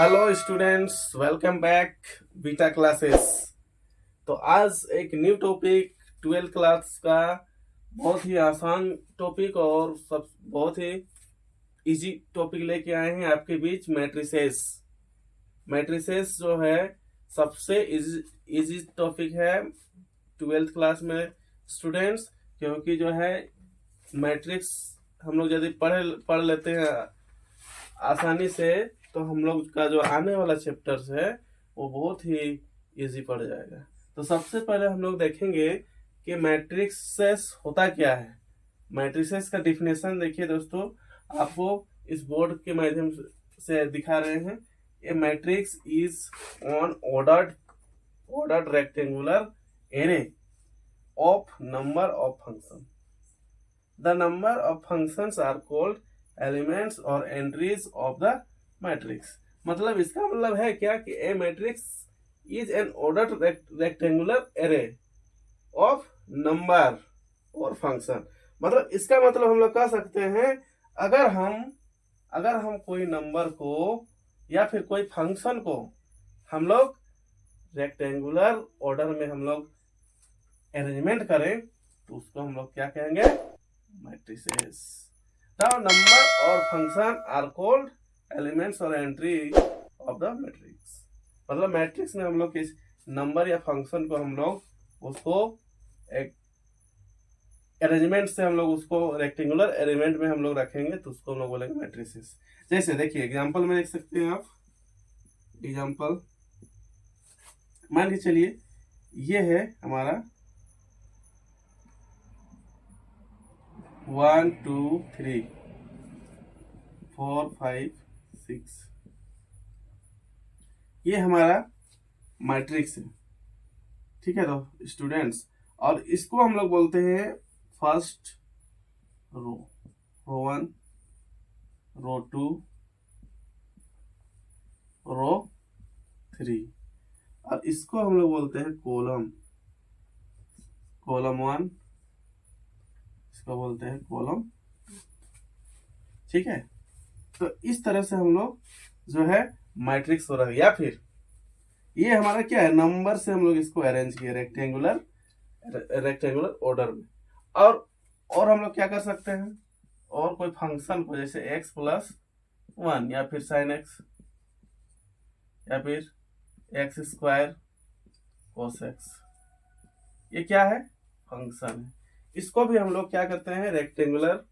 Hello students, welcome back beta classes. तो आज एक न्यू टॉपिक 12th क्लास का बहुत ही आसान टॉपिक और सब बहुत ही इजी टॉपिक लेके आए हैं आपके बीच। मैट्रिसेस मैट्रिसेस जो है सबसे इजी टॉपिक है 12th क्लास में स्टूडेंट्स, क्योंकि जो है मैट्रिक्स हम लोग यदि पढ़ लेते हैं आसानी से तो हम लोग का जो आने वाला चैप्टर्स है वो बहुत ही इजी पड़ जाएगा। तो सबसे पहले हम लोग देखेंगे कि मैट्रिक्सेस होता क्या है। मैट्रिसेस का डिफिनेशन देखिए दोस्तों, आपको इस बोर्ड के माध्यम से दिखा रहे हैं। A matrix is an ordered rectangular array of number of function. The number of functions are called elements और एंट्रीज ऑफ द मैट्रिक्स। मतलब इसका मतलब है क्या कि a matrix is an ordered rectangular array of number और function. मतलब इसका मतलब हम लोग कह सकते हैं, अगर हम कोई नंबर को या फिर कोई फंक्शन को हम लोग रेक्टेंगुलर ऑर्डर में हम लोग अरेंजमेंट करें तो उसको हम लोग क्या कहेंगे, मैट्रिसेस। नाउ नंबर और फंक्शन आर कॉल्ड एलिमेंट्स और एंट्री ऑफ द मैट्रिक्स। मतलब मैट्रिक्स में हम लोग किस नंबर या फंक्शन को हम लोग उसको एक अरेंजमेंट से हम लोग उसको रेक्टेंगुलर अरेंजमेंट में हम लोग रखेंगे तो उसको हम लोग बोलेंगे मैट्रिसेस। जैसे देखिए एग्जांपल में देख सकते हैं आप। एग्जांपल मान के चलिए ये है हमारा 1 2 3 4 5 6, ये हमारा मैट्रिक्स है। ठीक है तो स्टूडेंट्स, और इसको हम लोग बोलते हैं फर्स्ट रो, रो 1, रो 2, रो 3, और इसको हम लोग बोलते हैं कॉलम, कॉलम 1, इसको बोलते हैं कॉलम। ठीक है, तो इस तरह से हम लोग जो है मैट्रिक्स हो रहा है। या फिर ये हमारा क्या है, नंबर से हम लोग इसको अरेंज किए रेक्टेंगुलर ऑर्डर में। और हम लोग क्या कर सकते हैं, और कोई फंक्शन को जैसे x प्लस 1 या फिर साइन x या फिर x स्क्वायर कोस x, ये क्या है, फंक्शन है। इसको भी हम लोग क्या करते हैं, रेक्टेंगुलर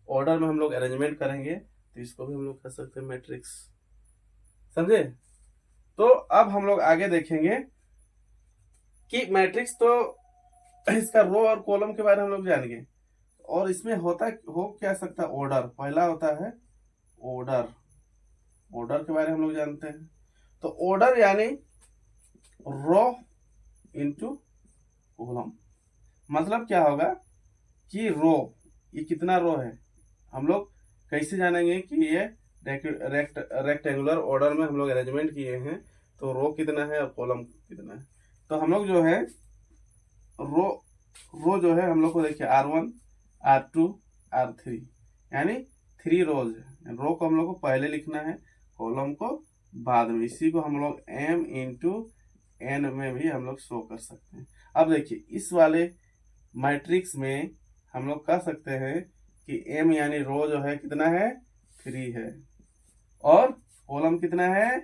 ऑर्डर में हम लोग अरेंजमेंट करेंगे तो इसको भी हम लोग कर सकते हैं मैट्रिक्स। समझे? तो अब हम लोग आगे देखेंगे कि मैट्रिक्स तो इसका रो और कॉलम के बारे में हम लोग जानेंगे। और इसमें हो क्या सकता है, ऑर्डर। पहला होता है ऑर्डर, ऑर्डर के बारे में हम लोग जानते हैं। तो ऑर्डर यानी रो इनटू कॉलम। मतलब क्या होगा कि रो, ये कितना रो है, हम लोग कैसे जानेंगे कि ये रेक्टेंगुलर ऑर्डर में हम लोग अरेंजमेंट किए हैं तो रो कितना है और कॉलम कितना है। तो हम लोग जो है रो जो है हम लोग को देखिए R1 R2 R3 यानी 3 रोज है। रो को हम लोग को पहले लिखना है, कॉलम को बाद में। इसी को हम लोग m इंटू n में भी हम लोग शो कर सकते हैं। अब देखिए इस वाले मैट्रिक्स में हम लोग कह सकते हैं कि m यानी रो जो है कितना है, 3 है, और कॉलम कितना है,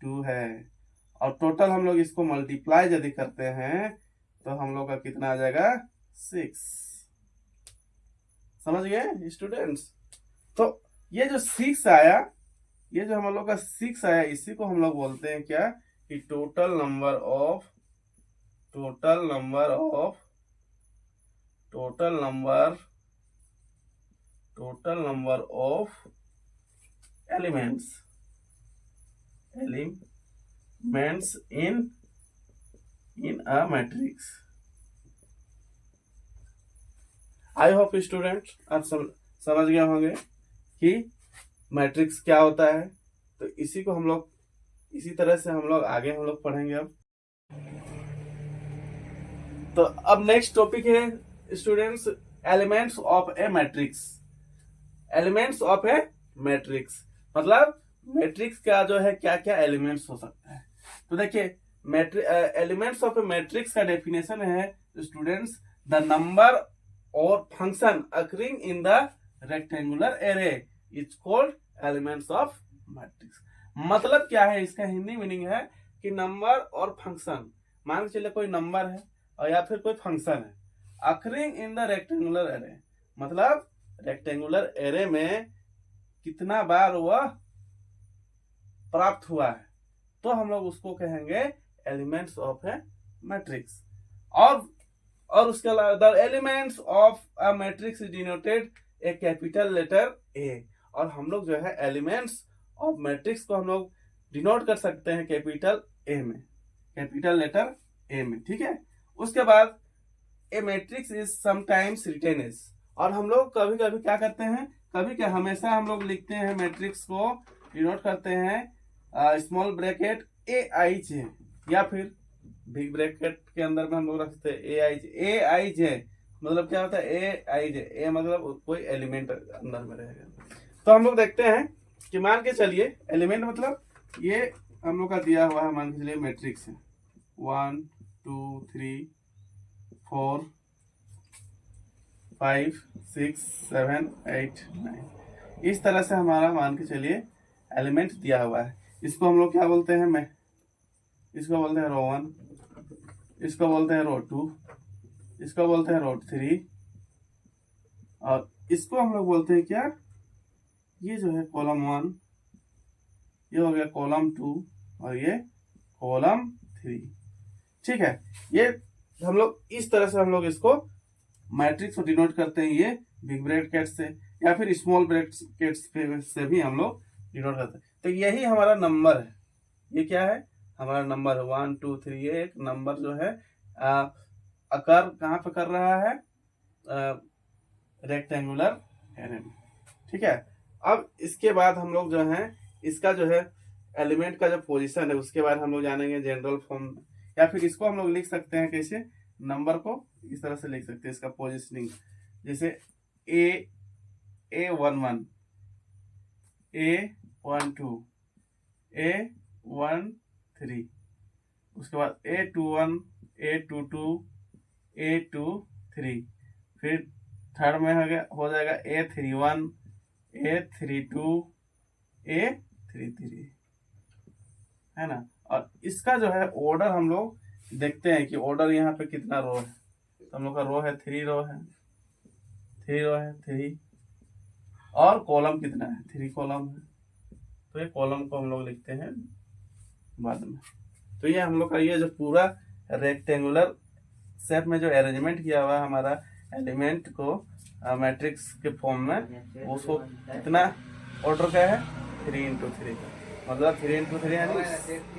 2 है। और टोटल हम लोग इसको मल्टीप्लाई यदि करते हैं तो हम लोग का कितना आ जाएगा, 6। समझ गए स्टूडेंट्स? तो ये जो 6 आया, ये जो हम लोग का 6 आया, इसी को हम लोग बोलते हैं क्या, कि total number of elements in a matrix। I hope student आप समझ गए होंगे कि मैट्रिक्स क्या होता है। तो इसी को हम लोग इसी तरह से हम लोग आगे हम लोग पढ़ेंगे। अब तो अब नेक्स्ट टॉपिक है students, elements of A matrix. Elements of A matrix मतलब मैट्रिक्स का जो है क्या क्या एलिमेंट्स हो सकता है। तो देखिए एलिमेंट्स ऑफ ए मैट्रिक्स का डेफिनेशन है स्टूडेंट्स, द नंबर और function occurring in the rectangular array is called elements of matrix. मतलब क्या है, इसका हिंदी मीनिंग है कि नंबर और फंक्शन, मान के चलिए कोई नंबर है और या फिर कोई फंक्शन है, occurring in the rectangular array, मतलब रेक्टेंगुलर एरे में कितना बार वह प्राप्त हुआ है, तो हम लोग उसको कहेंगे एलिमेंट्स ऑफ ए मैट्रिक्स। और उसके अलावा the elements of a matrix denoted a capital letter A, और हम लोग जो है एलिमेंट्स ऑफ मैट्रिक्स को हम लोग डिनोट कर सकते हैं कैपिटल ए में, कैपिटल लेटर ए में, ठीक है। उसके बाद a matrix is sometimes written as, और हम लोग कभी कभी क्या करते हैं, कभी क्या हमेशा हम लोग लिखते हैं मैट्रिक्स को डिनोट करते हैं स्मॉल ब्रैकेट ए आई जे, या फिर बिग ब्रैकेट के अंदर में हम लोग रखते हैं ए आई जे, मतलब क्या होता है ए आई जे, ए मतलब कोई एलिमेंट अंदर में रहेगा। तो हम लोग देखते हैं कि मान के चलिए एलिमेंट मतलब ये हम लोग का दिया हुआ है, मान के चलिए मैट्रिक्स है 1 2 3 4 5 6 7 8 9, इस तरह से हमारा मान के चलिए एलिमेंट दिया हुआ है। इसको हम लोग क्या बोलते हैं, मैं इसको बोलते हैं रो 1, इसको बोलते हैं रो 2, इसको बोलते हैं रो 3, और इसको हम लोग बोलते हैं क्या, ये जो है कॉलम 1, ये हो गया कॉलम 2, और ये कॉलम 3, ठीक है। ये हम लोग इस तरह से हम लोग इसको मैट्रिक्स को डिनोट करते हैं, ये बिग ब्रैकेट से या फिर स्मॉल ब्रैकेट से भी हम लोग डिनोट करते हैं। तो यही हमारा नंबर है, ये क्या है हमारा नंबर 1 2 3, ये एक नंबर जो है आकार कहाँ पे कर रहा है, रेक्टेंगुलर एरे में, ठीक है। अब इसके बाद हम लोग जो है इसका जो है एलिमेंट का जो पोजीशन है उसके बाद हम लोग जानेंगे जनरल फॉर्म में, या फिर इसको हम लोग लिख सकते हैं कैसे, नंबर को इस तरह से लिख सकते हैं इसका पोजीशनिंग, जैसे A11 A12 A13, उसके बाद A21 A22 A23, फिर थर्ड में हो जाएगा A31 A32 A33, है ना। और इसका जो है ऑर्डर हम लोग देखते हैं कि ऑर्डर यहाँ पे कितना रो है, तो हम लोग का रो है 3 रो है, 3 रो है 3, और कॉलम कितना है 3 कॉलम है, तो ये कॉलम को हम लोग लिखते हैं बाद में। तो ये हम लोग का ये जो पूरा रेक्टेंगुलर शेप में जो अरेंजमेंट किया हुआ है हमारा एलिमेंट को मैट्रिक्स के फॉर्म में, उसको कितना ऑर्डर का है 3 into 3 का, मतलब 3 into 3 यानी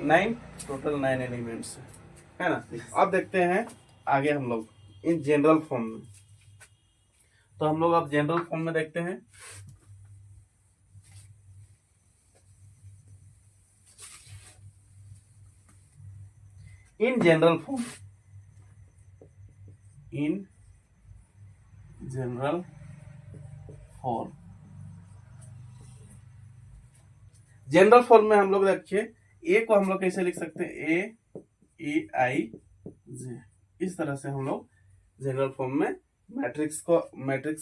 9, टोटल 9 एलिमेंट्स है ना। अब देखते हैं आगे हम लोग इन जनरल फॉर्म में, तो हम लोग अब जनरल फॉर्म में देखते हैं। In general form, in general form, general form में हम लोग देखिए ए को हम लोग कैसे लिख सकते हैं, ए आई जे, इस तरह से हम लोग जनरल फॉर्म में मैट्रिक्स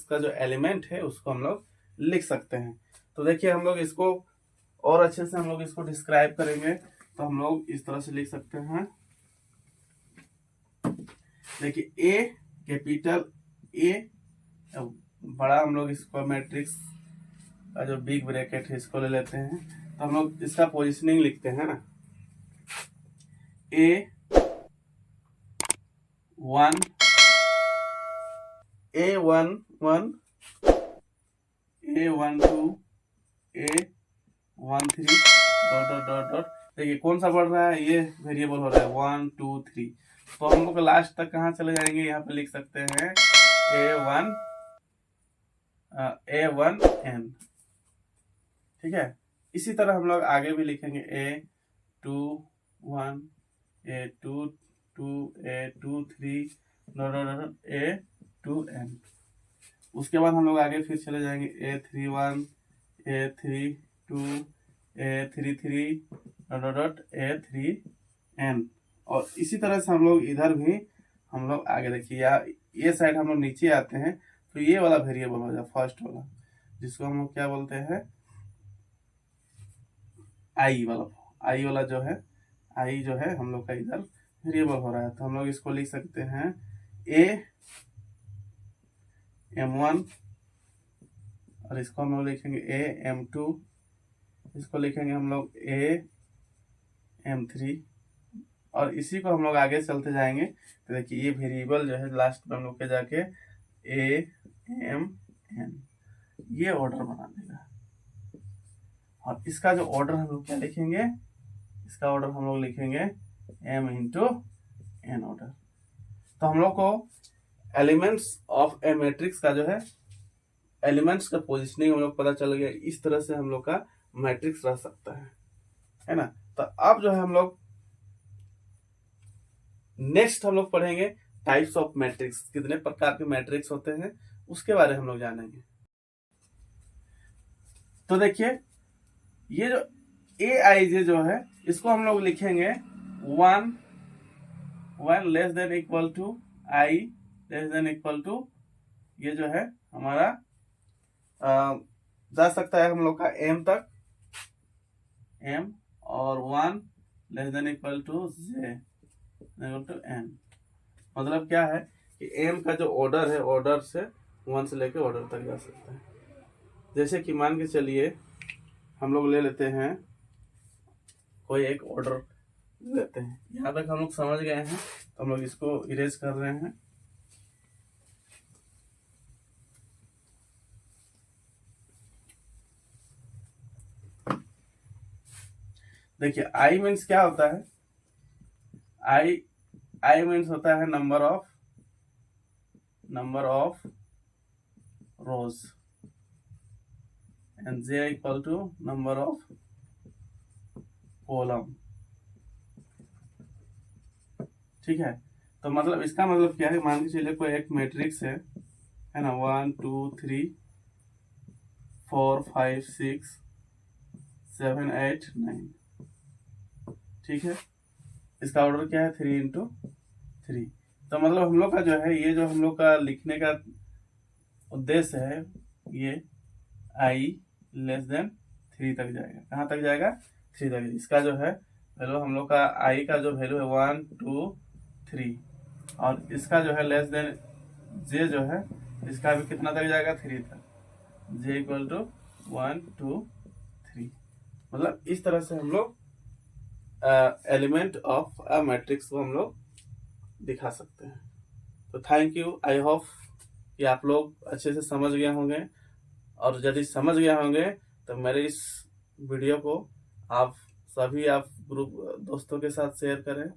का जो एलिमेंट है उसको हम लोग लिख सकते हैं। तो देखिए हम लोग इसको और अच्छे से हम लोग इसको डिस्क्राइब करेंगे, तो हम लोग इस तरह से लिख सकते हैं। देखिए ए कैपिटल ए बड़ा, हम लोग इसको मैट्रिक्स का जो बिग ब्रैकेट है इसको ले लेते हैं, तो हम लोग इसका पोजीशनिंग लिखते हैं ना, A1 A11 A12 A13 dot dot dot dot, देखिए कौन सा बढ़ रहा है, ये वेरिएबल हो रहा है 1 2 3, तो हम लोग लास्ट तक कहाँ चले जाएंगे, यहाँ पे लिख सकते हैं A1N, ठीक है। इसी तरह हम लोग आगे भी लिखेंगे A21 A22 A23 A2N। उसके बाद हम लोग आगे फिर चले जाएंगे A31 A32 A33 और इसी तरह से हम लोग इधर भी हम लोग आगे देखिए, या ये साइड हम लोग नीचे आते हैं तो ये वाला वेरिएबल हो जाए फर्स्ट वाला, जिसको हम लोग क्या बोलते हैं, आई वाला जो है, आई जो है हम लोग का इधर वेरिएबल हो रहा है, तो हम लोग इसको लिख सकते हैं AM1 और इसको हम लोग लिखेंगे AM2, इसको लिखेंगे हम लोग AM3 और इसी को हम लोग आगे चलते जाएंगे तो देखिए ये वेरिएबल जो है लास्ट में हम लोग के जाके AMN ये ऑर्डर बना देगा। और इसका जो ऑर्डर हम लोग क्या लिखेंगे, इसका ऑर्डर हम लोग लिखेंगे M into N ऑर्डर। तो हम लोग को एलिमेंट्स ऑफ ए मैट्रिक्स का जो है एलिमेंट्स का पोजिशनिंग हम लोग पता चल गया। इस तरह से हम लोग का मैट्रिक्स रह सकता है ना। तो अब जो है हम लोग नेक्स्ट हम लोग पढ़ेंगे टाइप्स ऑफ मैट्रिक्स, कितने प्रकार के मैट्रिक्स होते हैं उसके बारे में हम लोग जानेंगे। तो देखिए ये जो Aij जो है इसको हम लोग लिखेंगे 1 less than equal to I less than equal to, ये जो है हमारा जा सकता है हम लोग का M तक, M और 1 less than equal to J equal to N। मतलब क्या है कि M का जो ऑर्डर है ऑर्डर से 1 से लेकर ऑर्डर तक जा सकता है। जैसे कि मान के चलिए हम लोग ले लेते हैं कोई एक ऑर्डर लेते हैं, यहाँ तक हम लोग समझ गए हैं तो हम लोग इसको इरेज कर रहे हैं। देखिए आई मीन्स क्या होता है, आई मीन्स होता है number of rows and J equal to number of column. ठीक है, तो मतलब इसका मतलब क्या है, मान के चलिए कोई एक मैट्रिक्स है ना, 1 2 3 4 5 6 7 8 9। ठीक है, इसका ऑर्डर क्या है 3 into 3। तो मतलब हम लोग का जो है ये जो हम लोग का लिखने का उद्देश्य है ये I लेस देन 3 तक जाएगा। कहाँ तक जाएगा, 3 तक। इसका जो है वैल्यू हम लोग का I का जो वैल्यू है 1 2 3 और इसका जो है लेस देन J जो है इसका भी कितना तक जाएगा, 3 तक, J इक्वल टू 1 2 3। मतलब इस तरह से हम लोग एलिमेंट ऑफ अ मैट्रिक्स को हम लोग दिखा सकते हैं। तो थैंक यू, आई होप कि आप लोग अच्छे से समझ गए होंगे, और यदि समझ गए होंगे तो मेरे इस वीडियो को आप ग्रुप दोस्तों के साथ शेयर करें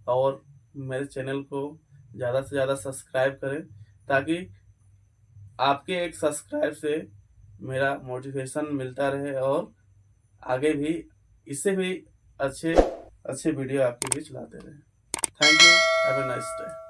और मेरे चैनल को ज़्यादा से ज़्यादा सब्सक्राइब करें, ताकि आपके एक सब्सक्राइब से मेरा मोटिवेशन मिलता रहे और आगे भी इससे भी अच्छे वीडियो आपके बीच लाते रहे। Thank you, have a nice day.